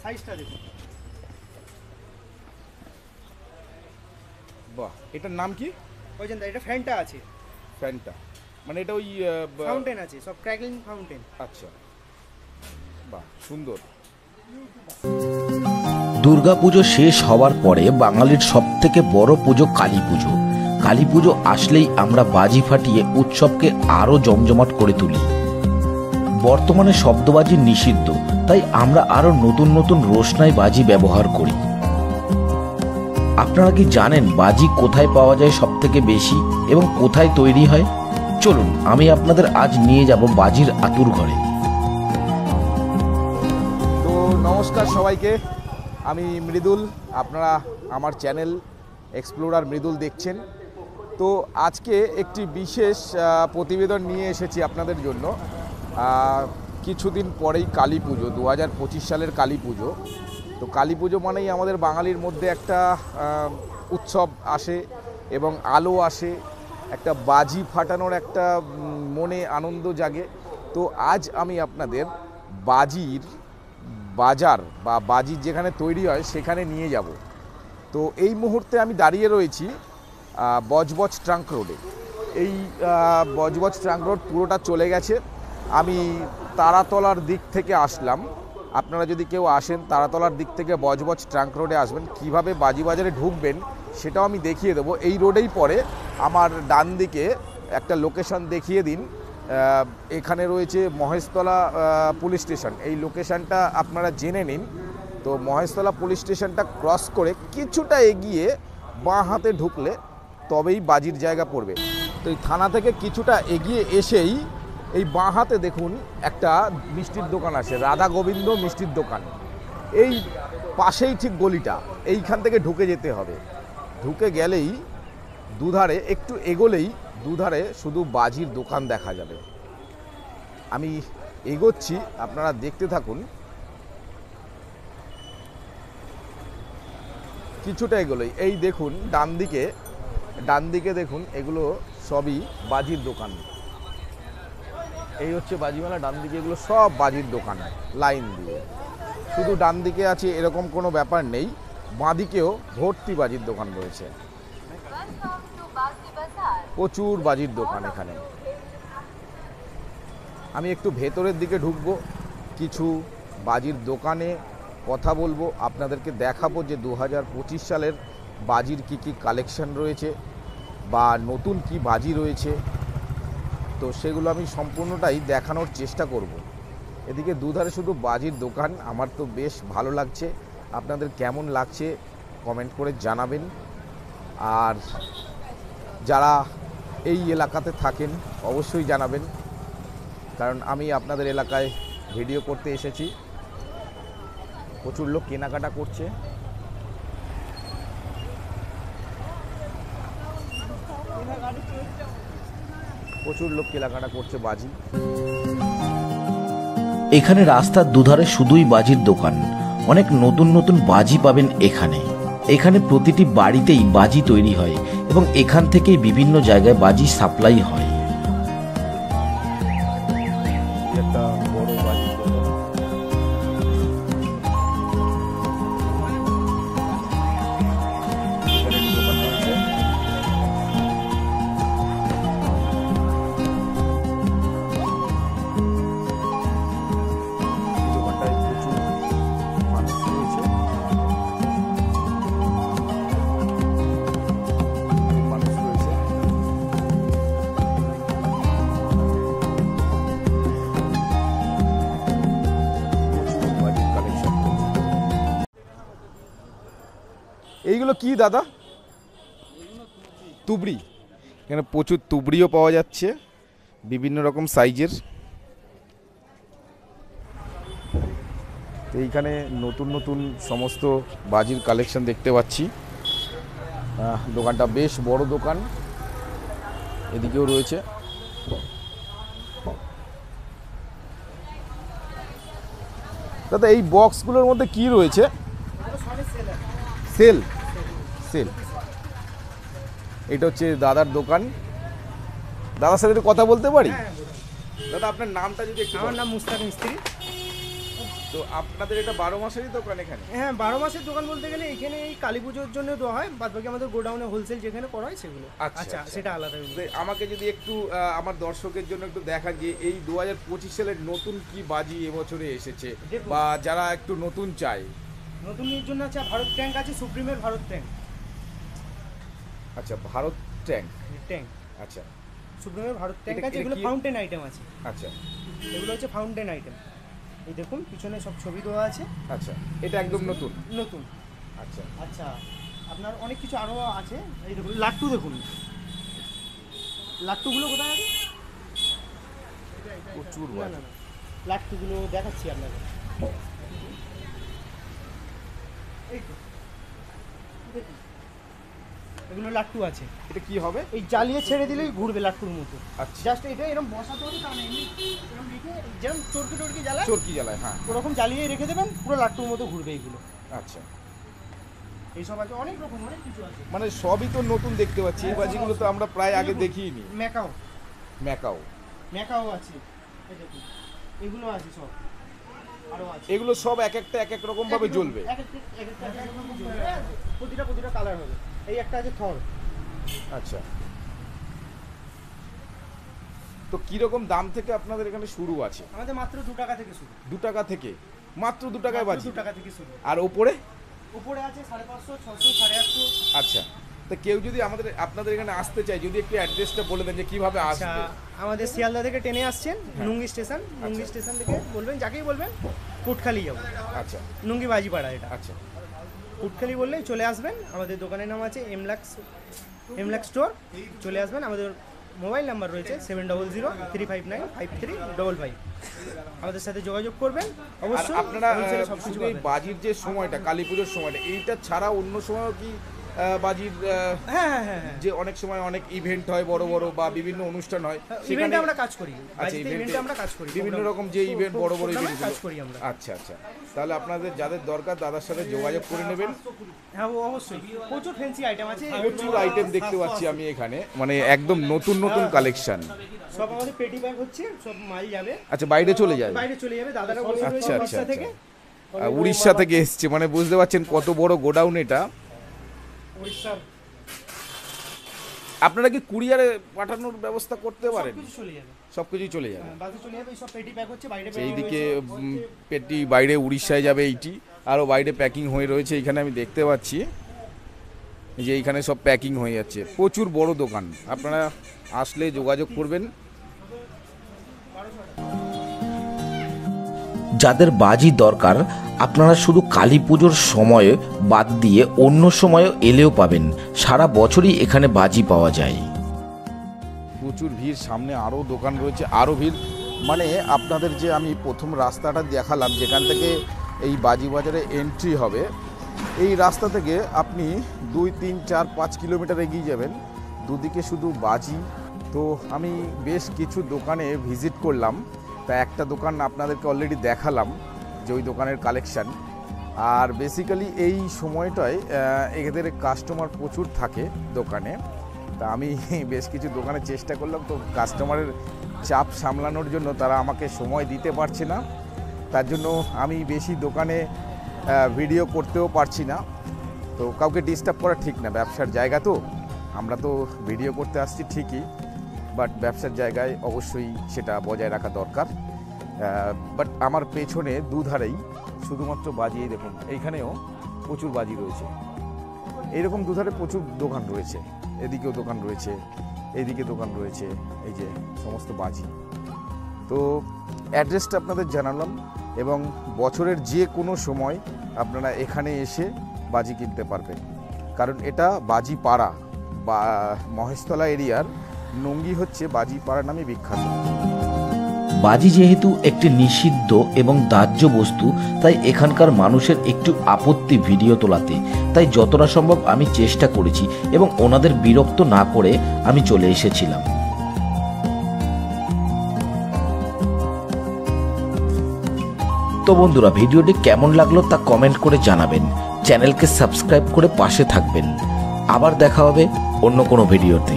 সাইজটা দেখুন। বাহ, এটার নাম কি? অজন্তা। এটা ফ্যানটা আছে, ফ্যানটা মানে এটা ওই ফাউন্টেন আছে, সব ক্র্যাকলিং ফাউন্টেন। আচ্ছা, বাহ সুন্দর। দুর্গাপুজো শেষ হওয়ার পরে বাঙালির সবথেকে বড় পুজো কালী পুজো। কালী পুজো আসলেই আমরা বাজি ফাটিয়ে উৎসবকে আরো জমজমাট করে তুলি। বর্তমানে শব্দবাজি নিষিদ্ধ, তাই আমরা আরো নতুন নতুন রোশনাই বাজি ব্যবহার করি। আপনারা কি জানেন বাজি কোথায় পাওয়া যায় সবথেকে বেশি এবং কোথায় তৈরি হয়? চলুন আমি আপনাদের আজ নিয়ে যাব বাজির আতুর ঘরে। তো নমস্কার সবাইকে, আমি মৃদুল, আপনারা আমার চ্যানেল এক্সপ্লোরার মৃদুল দেখছেন। তো আজকে একটি বিশেষ প্রতিবেদন নিয়ে এসেছি আপনাদের জন্য। কিছুদিন পরেই কালী পুজো, 2025 সালের কালী পুজো। তো কালী পুজো মানেই আমাদের বাঙালির মধ্যে একটা উৎসব আসে এবং আলো আসে, একটা বাজি ফাটানোর একটা মনে আনন্দ জাগে। তো আজ আমি আপনাদের বাজির বাজার বা বাজি যেখানে তৈরি হয় সেখানে নিয়ে যাব। তো এই মুহূর্তে আমি দাঁড়িয়ে রয়েছি বজবজ ট্রাঙ্ক রোডে। এই বজবজ ট্রাঙ্ক রোড পুরোটা চলে গেছে। আমি তারাতলার দিক থেকে আসলাম। আপনারা যদি কেউ আসেন তারাতলার দিক থেকে বজবজ ট্রাঙ্ক রোডে আসবেন, কিভাবে বাজি বাজারে ঢুকবেন সেটাও আমি দেখিয়ে দেবো। এই রোডেই পরে আমার ডান দিকে একটা লোকেশন দেখিয়ে দিন। এখানে রয়েছে মহেশতলা পুলিশ স্টেশন। এই লোকেশনটা আপনারা জেনে নিন। তো মহেশতলা পুলিশ স্টেশনটা ক্রস করে কিছুটা এগিয়ে বাঁ হাতে ঢুকলে তবেই বাজির জায়গা পড়বে। তো এই থানা থেকে কিছুটা এগিয়ে এসেই এই বাঁ হাতে দেখুন একটা মিষ্টির দোকান আছে, রাধা গোবিন্দ মিষ্টির দোকান। এই পাশেই ঠিক গলিটা, এইখান থেকে ঢুকে যেতে হবে। ঢুকে গেলেই দুধারে একটু এগোলেই দুধারে শুধু বাজির দোকান দেখা যাবে। আমি এগোচ্ছি, আপনারা দেখতে থাকুন। কিছুটা এগোলেই এই দেখুন ডান দিকে দেখুন, এগুলো সবই বাজির দোকান। এই হচ্ছে বাজিমেলা, ডান দিকে এগুলো সব বাজির দোকান লাইন দিয়ে। শুধু ডান দিকে আছে এরকম কোনো ব্যাপার নেই, বাঁ দিকেও ভর্তি বাজির দোকান রয়েছে। প্রচুর বাজির দোকান এখানে। আমি একটু ভেতরের দিকে ঢুকবো, কিছু বাজির দোকানে কথা বলবো, আপনাদেরকে দেখাবো যে 2025 সালের বাজির কি কি কালেকশন রয়েছে বা নতুন কি বাজি রয়েছে। তো সেগুলো আমি সম্পূর্ণটাই দেখানোর চেষ্টা করব। এদিকে দুধারে শুধু বাজির দোকান, আমার তো বেশ ভালো লাগছে। আপনাদের কেমন লাগছে কমেন্ট করে জানাবেন। আর যারা এই এলাকাতে থাকেন অবশ্যই জানাবেন, কারণ আমি আপনাদের এলাকায় ভিডিও করতে এসেছি। প্রচুর লোক কেনাকাটা করছে। প্রচুর লোক কেনাকাটা করছে বাজি। এখানে রাস্তার দুধারে শুধুই বাজির দোকান। অনেক নতুন নতুন বাজি পাবেন এখানে। এখানে প্রতিটি বাড়িতেই বাজি তৈরি হয় এবং এখান থেকেই বিভিন্ন জায়গায় বাজি সাপ্লাই হয়। একটা বড় বাজির দোকান। এখানে দোকান আছে। দোকানটায় প্রচুর মানুষ রয়েছে। মানুষ রয়েছে। এইগুলো কি দাদা? তুবড়ি। এখানে প্রচুর তুবড়িও পাওয়া যাচ্ছে বিভিন্ন রকম সাইজের। এইখানে নতুন নতুন সমস্ত বাজির কালেকশন দেখতে পাচ্ছি। দোকানটা বেশ বড় দোকান। এদিকেও রয়েছে। দাদা এই বক্সগুলোর মধ্যে কি রয়েছে? Cell cell. এটা হচ্ছে দাদার দোকান। দাদার সাথে একটু কথা বলতে পারি? দাদা আপনার নামটা যদি একটু। আমার নাম মুস্তাক মিস্ত্রি। তো আপনাদের এটা 12 মাসেরই দোকান এখানে? হ্যাঁ, 12 মাসের দোকান বলতে গেলে এখানে এই কালী পুজোর জন্য দেওয়া হয়, বাদ বাকি আমাদের গোডাউনে হোলসেল যেখানে করা হয় সেগুলো। আচ্ছা, সেটা আলাদা। আমাকে যদি একটু আমার দর্শকের জন্য একটু দেখান যে এই 2025 সালের নতুন কি বাজি এবছরে এসেছে, বা যারা একটু নতুন চায়। নতুনের জন্য আছে ভারত ট্যাঙ্ক আছে, সুপ্রিমের ভারত ট্যাঙ্ক। আচ্ছা, ভারত ট্যাঙ্ক। আচ্ছা, সুপ্রিমের ভারত ট্যাঙ্ক আছে, এগুলো ফাউন্টেন আইটেম আছে। আচ্ছা, এগুলো হচ্ছে ফাউন্টেন আইটেম। এই দেখুন পিছনে সব ছবি দেওয়া আছে। আচ্ছা, এটা একদম নতুন। আচ্ছা আচ্ছা, আপনার অনেক কিছু আরও আছে। এই দেখুন লাট্টু, দেখুন লাট্টুগুলো কোথায় আছে? প্রচুর লাট্টুগুলো দেখাচ্ছি আপনাকে। এই তো দেখুন, এগুলো লাট্টু আছে। এটা কি হবে? এই জ্বালিয়ে ছেড়ে দিলেই ঘুরবে লাট্টুর মতো। আচ্ছা, জাস্ট এটা এরকম বসাতে হবে, কারণ এমনি এরকম রেখে যেরকম চরকি জ্বালায়, হ্যাঁ, ওরকম জ্বালিয়ে রেখে দেবেন, পুরো লাট্টুর মতো ঘুরবে এইগুলো। আচ্ছা, এইসব আছে, অনেক রকম অনেক কিছু আছে। মানে সবই তো নতুন দেখতে পাচ্ছি। এই বাজিগুলো তো আমরা প্রায় আগে দেখিনি। ম্যাকাও আছে, এই দেখুন এগুলো আছে সব, আরো আছে। এগুলো সব এক একটা এক এক রকম ভাবে জ্বলবে, প্রতিটা কালার হবে। এই একটা আছে থর। আচ্ছা, তো কিরকম দাম থেকে আপনাদের এখানে শুরু আছে? আমাদের মাত্র 2 টাকা থেকে শুরু। 2 টাকা থেকে? মাত্র 2 টাকায় বাজি? 2 টাকা থেকে শুরু। আর উপরে আছে 550, 600, 850। আচ্ছা, তো কেউ যদি আপনাদের এখানে আসতে চায়, যদি একটু অ্যাড্রেসটা বলে দেন যে কিভাবে আসবে। আমাদের শিয়ালদা থেকে ট্রেনে আসছেন, নুঙ্গি স্টেশন থেকে বলবেন, যাকেই বলবেন কোটখালি যাবো। আচ্ছা, নুঙ্গি বাজিপাড়া এটা। আচ্ছা, কোটখালি বললেই চলে আসবেন। আমাদের দোকানের নাম আছে এমলাক্স স্টোর। চলে আসবেন। আমাদের মোবাইল নাম্বার রয়েছে 7003595355। আমাদের সাথে যোগাযোগ করবেন অবশ্যই। আপনারা এই বাজির যে সময়টা, কালী পুজোর সময়টা, এইটা ছাড়া অন্য সময়ও কি বাজির যে অনেক সময় অনেক ইভেন্ট হয় বড় বড়, বা বিভিন্ন অনুষ্ঠান হয়, সেখানে আমরা কাজ করি। আচ্ছা, ইভেন্টে আমরা কাজ করি, বিভিন্ন রকম যে ইভেন্ট, বড় বড় ইভেন্ট কাজ করি আমরা। আচ্ছা আচ্ছা, তাহলে আপনাদের যাদের দরকার দাদার সাথে যোগাযোগ করে নেবেন। হ্যাঁ, অবশ্যই। প্রচুর ফ্যান্সি আইটেম আছে, প্রচুর আইটেম দেখতে পাচ্ছি আমি এখানে, মানে একদম নতুন কালেকশন। সব আমাদের পেটি ব্যাগ হচ্ছে, সব মাল যাবে। আচ্ছা, বাইরে চলে যাবে? দাদারা আচ্ছা আচ্ছা, উড়িষ্যা থেকে এসছে, মানে বুঝতে পারছেন কত বড় গোডাউন এটা। আপনারা কি কুরিয়ারে পাঠানোর ব্যবস্থা করতে পারেন? সবকিছুই চলে যাবে। এইদিকে পেটি বাইরে উড়িষ্যায় যাবে, এইটি আরও বাইরে প্যাকিং হয়ে রয়েছে। এইখানে আমি দেখতে পাচ্ছি যে এইখানে সব প্যাকিং হয়ে যাচ্ছে। প্রচুর বড় দোকান, আপনারা আসলে যোগাযোগ করবেন। যাদের বাজি দরকার, আপনারা শুধু কালী পুজোর সময়ে বাদ দিয়ে অন্য সময়ও এলেও পাবেন। সারা বছরই এখানে বাজি পাওয়া যায়। প্রচুর ভিড়, সামনে আরও দোকান রয়েছে, আরও ভিড়। মানে আপনাদের যে আমি প্রথম রাস্তাটা দেখালাম, যেখান থেকে এই বাজি বাজারে এন্ট্রি হবে, এই রাস্তা থেকে আপনি 2, 3, 4, 5 কিলোমিটার এগিয়ে যাবেন, দুদিকে শুধু বাজি। তো আমি বেশ কিছু দোকানে ভিজিট করলাম, তা একটা দোকান আপনাদেরকে অলরেডি দেখালাম যে ওই দোকানের কালেকশান। আর বেসিক্যালি এই সময়টায় এদের কাস্টমার প্রচুর থাকে দোকানে। তা আমি বেশ কিছু দোকানে চেষ্টা করলাম, তো কাস্টমারের চাপ সামলানোর জন্য তারা আমাকে সময় দিতে পারছে না, তার জন্য আমি বেশি দোকানে ভিডিও করতেও পারছি না। তো কাউকে ডিস্টার্ব করা ঠিক না, ব্যবসার জায়গা তো, আমরা তো ভিডিও করতে আসছি ঠিকই, বাট ব্যবসার জায়গায় অবশ্যই সেটা বজায় রাখা দরকার। বাট আমার পেছনে দুধারেই শুধুমাত্র বাজি, দেখুন এইখানেও প্রচুর বাজি রয়েছে, এইরকম দুধারে প্রচুর দোকান রয়েছে, এদিকেও দোকান রয়েছে, এইদিকে দোকান রয়েছে, এই যে সমস্ত বাজি। তো অ্যাড্রেসটা আপনাদের জানালাম, এবং বছরের যে কোনো সময় আপনারা এখানে এসে বাজি কিনতে পারবেন, কারণ এটা বাজিপাড়া বা মহেশতলা এরিয়ার নুঙ্গি হচ্ছে বাজিপাড়া নামে বিখ্যাত। বাজি যেহেতু একটি নিষিদ্ধ এবং দাহ্য বস্তু, তাই এখানকার মানুষের একটু আপত্তি ভিডিও তোলাতে, তাই যতটা সম্ভব আমি চেষ্টা করেছি এবং ওনাদের বিরক্ত না করে আমি চলে এসেছিলাম। তো বন্ধুরা, ভিডিওটি কেমন লাগলো তা কমেন্ট করে জানাবেন। চ্যানেলকে সাবস্ক্রাইব করে পাশে থাকবেন। আবার দেখা হবে অন্য কোনো ভিডিওতে।